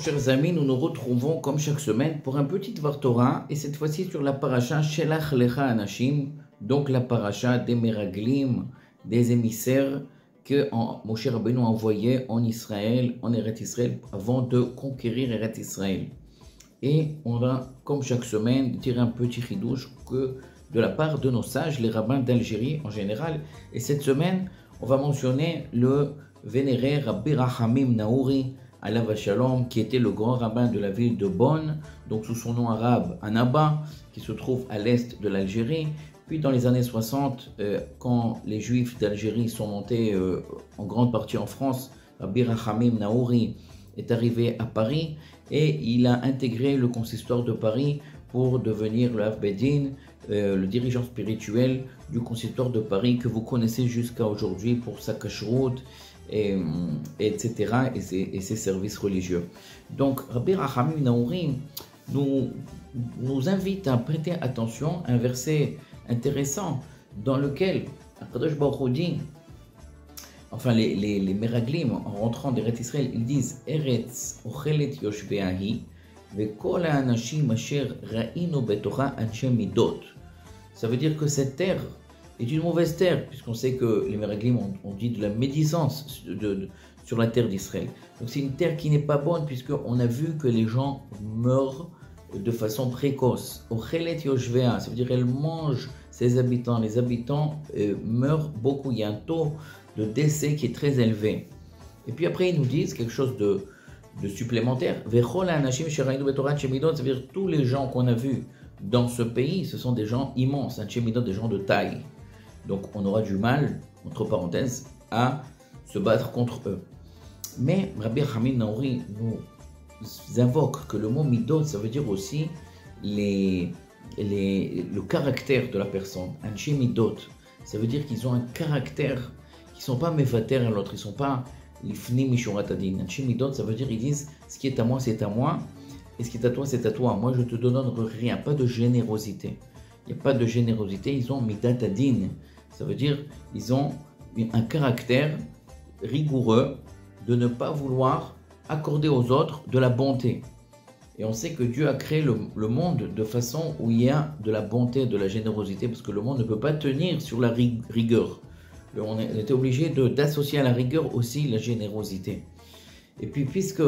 chers amis, nous nous retrouvons comme chaque semaine pour un petit Dvar Torah et cette fois-ci sur la paracha Shelach Lecha Anashim, donc la paracha des Meraglim, des émissaires que Moshe Rabbeinu a envoyés en Israël, en Eretz Israël, avant de conquérir Eretz Israël. Et on va, comme chaque semaine, tirer un petit chidouche que de la part de nos sages, les rabbins d'Algérie en général. Et cette semaine, on va mentionner le vénéré Rabbi Rahamim Naouri, Alav Shalom, qui était le grand rabbin de la ville de Bonn, donc sous son nom arabe Annaba, qui se trouve à l'est de l'Algérie. Puis dans les années 60, quand les Juifs d'Algérie sont montés en grande partie en France, Rabbi Rahamim Naouri est arrivé à Paris et il a intégré le consistoire de Paris pour devenir le Av Bedin, le dirigeant spirituel du consistoire de Paris que vous connaissez jusqu'à aujourd'hui pour sa cacheroute, etc. et ses services religieux. Donc Rabbi Rahamim Naouri nous invite à prêter attention à un verset intéressant dans lequel Akadosh Baruch Hu dit, enfin les Meraglim en rentrant d'Eretz Israël, ils disent Eretz ochelet yoshveahi vekol ha'anashim asher ra'inu betocha anshe midot. Ça veut dire que cette terre est une mauvaise terre, puisqu'on sait que les Meraglim ont dit de la médisance sur la terre d'Israël. Donc c'est une terre qui n'est pas bonne, puisqu'on a vu que les gens meurent de façon précoce. Ochelet yoshvea, ça veut dire qu'elle mange ses habitants. Les habitants meurent beaucoup, il y a un taux de décès qui est très élevé. Et puis après, ils nous disent quelque chose de supplémentaire. Vechol ha'anashim sherainu betorat shemidot, ça veut dire tous les gens qu'on a vus dans ce pays, ce sont des gens immenses, shemidot, des gens de taille. Donc on aura du mal, entre parenthèses, à se battre contre eux. Mais Rabbi Rahamim Naouri nous invoque que le mot midot, ça veut dire aussi le caractère de la personne. Anshe midot, ça veut dire qu'ils ont un caractère, qu'ils ne sont pas mevater à l'autre, ils ne sont pas lifni mishurat adin. Anshe midot, ça veut dire ils disent ce qui est à moi, c'est à moi, et ce qui est à toi, c'est à toi. Moi, je te donne rien, pas de générosité. Il n'y a pas de générosité, ils ont midat adin. Ça veut dire ils ont un caractère rigoureux de ne pas vouloir accorder aux autres de la bonté. Et on sait que Dieu a créé le monde de façon où il y a de la bonté, de la générosité, parce que le monde ne peut pas tenir sur la rigueur. On était obligé d'associer à la rigueur aussi la générosité. Et puis puisque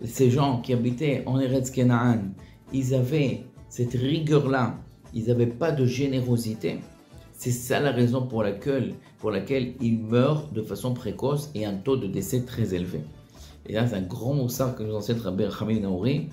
ces gens qui habitaient en Eretz Kenaan, ils avaient cette rigueur-là, ils n'avaient pas de générosité, c'est ça la raison pour laquelle ils meurent de façon précoce et un taux de décès très élevé. Et là, c'est un grand moussard que nous enseigne Rabbi Rahamim Naouri,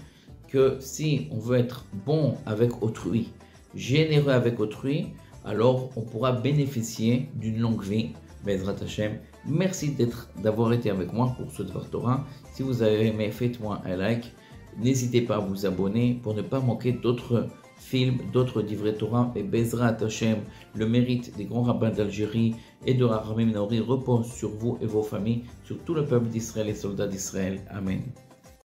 que si on veut être bon avec autrui, généreux avec autrui, alors on pourra bénéficier d'une longue vie. Bezrat Hashem. Merci d'avoir été avec moi pour ce Dvar Torah. Si vous avez aimé, faites-moi un like. N'hésitez pas à vous abonner pour ne pas manquer d'autres films, d'autres Divrei Torah. Et Bezrat Hashem, le mérite des grands rabbins d'Algérie et de Rahamim Naouri repose sur vous et vos familles, sur tout le peuple d'Israël et soldats d'Israël. Amen.